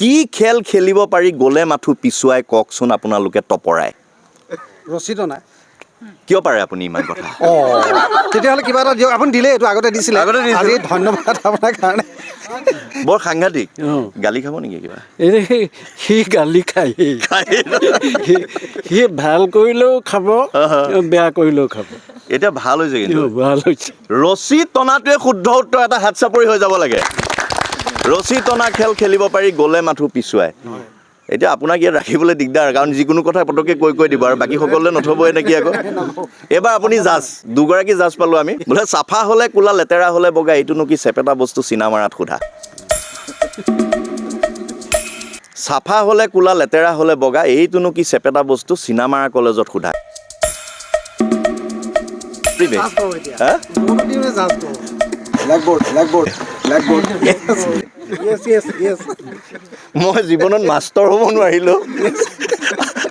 কি খেল খেলিব পাৰি গ'লে মাথো পিছুৱাই কওকচোন আপোনালোকে তপৰাই ৰচি টনা কিয় পাৰে আপুনি ইমান কথা তেতিয়াহ'লে কিবা এটা দিয়ক আপুনি দিলে এইটো আগতে দিছিলে আজি ধন্যবাদ আপোনাৰ কাৰণে বৰ সাংঘাতিক গালি খাব নেকি কিবা সি গালি খায় সি ভাল কৰিলেও খাব বেয়া কৰিলেও খাব এতিয়া ভাল হৈছে কিন্তু ভাল হৈছে ৰছী টনাটোৱে শুদ্ধ উত্তৰ এটা হাত চাপৰি হৈ যাব লাগে ৰছী টনা খেল খেলিব পাৰি গ'লে মাথো পিছুৱাই এতিয়া আপোনাক ইয়াত ৰাখিবলৈ দিগদাৰ কাৰণ যিকোনো কথা পটককৈ কৈ দিব আৰু বাকী সকলোৱে নথবই নেকি আকৌ এইবাৰ আপুনি জাজ দুগৰাকী জাজ পালোঁ আমি বোলে চাফা হ'লে কোলা লেতেৰা হ'লে বগা এইটোনো কি চেপেটা বস্তু চিনা মাৰাত সোধা চাফা হ'লে কোলা লেতেৰা হ'লে বগা এইটোনো কি চেপেটা বস্তু চিনা মাৰা কলেজত সোধা মই জীৱনত মাষ্টৰ হ'ব নোৱাৰিলোঁ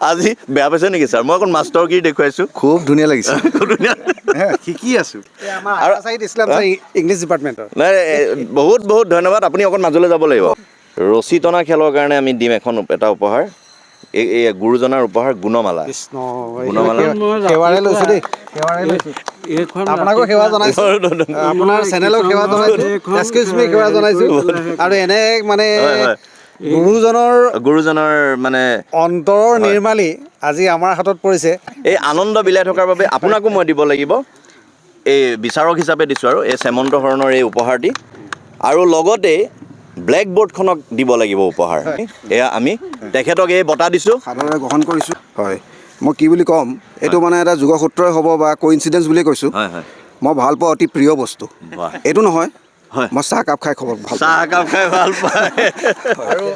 আজি বেয়া পাইছে নেকি ছাৰ মই অকণ মাষ্টৰ কি দেখুৱাইছোঁ খুব ধুনীয়া লাগিছে খুব ধুনীয়া শিকি আছোঁ ইংলিছ ডিপাৰ্টমেণ্টৰ নাই বহুত বহুত ধন্যবাদ আপুনি অকণ মাজলৈ যাব লাগিব ৰছী টনা খেলৰ কাৰণে আমি দিম এখন এটা উপহাৰ এই গুৰুজনাৰ উপহাৰ গুণমালা গুণমালা সেৱাৰে লৈছোঁ দেই সেৱাৰে লৈছোঁ আপোনাকো সেৱা জনাইছোঁ আপোনাৰ চেনেলক সেৱা জনাইছোঁ এক্সকিউজ মি সেৱা জনাইছোঁ আৰু এনে মানে গুৰুজনৰ মানে অন্তৰৰ নিৰ্মালি আজি আমাৰ হাতত পৰিছে এই আনন্দ বিলাই থকাৰ বাবে আপোনাকো মই দিব লাগিব এই বিচাৰক হিচাপে দিছোঁ আৰু এই চেমন্ত শৰণৰ এই উপহাৰটি আৰু লগতে ব্লেক বৰ্ডখনক দিব লাগিব উপহাৰ এয়া আমি তেখেতক এই বঁটা দিছোঁ সাদৰেৰে গ্ৰহণ কৰিছোঁ হয় মই কি বুলি ক'ম এইটো মানে এটা যোগসূত্ৰই হ'ব বা কোইনচিডেঞ্চ বুলি কৈছোঁ মই ভাল পাওঁ অতি প্ৰিয় বস্তু এইটো নহয় মই চাহ কাপ খাই খবৰ ভাল চাহ কাপ খাই ভাল পায়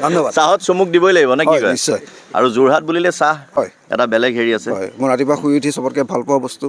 ধন্যবাদ চাহত চমুক দিবই লাগিব নে কি কয় নিশ্চয় আৰু যোৰহাট বুলিলে চাহ হয় এটা বেলেগ হেৰি আছে হয় মই ৰাতিপুৱা শুই উঠি চবতকৈ ভাল পোৱা বস্তু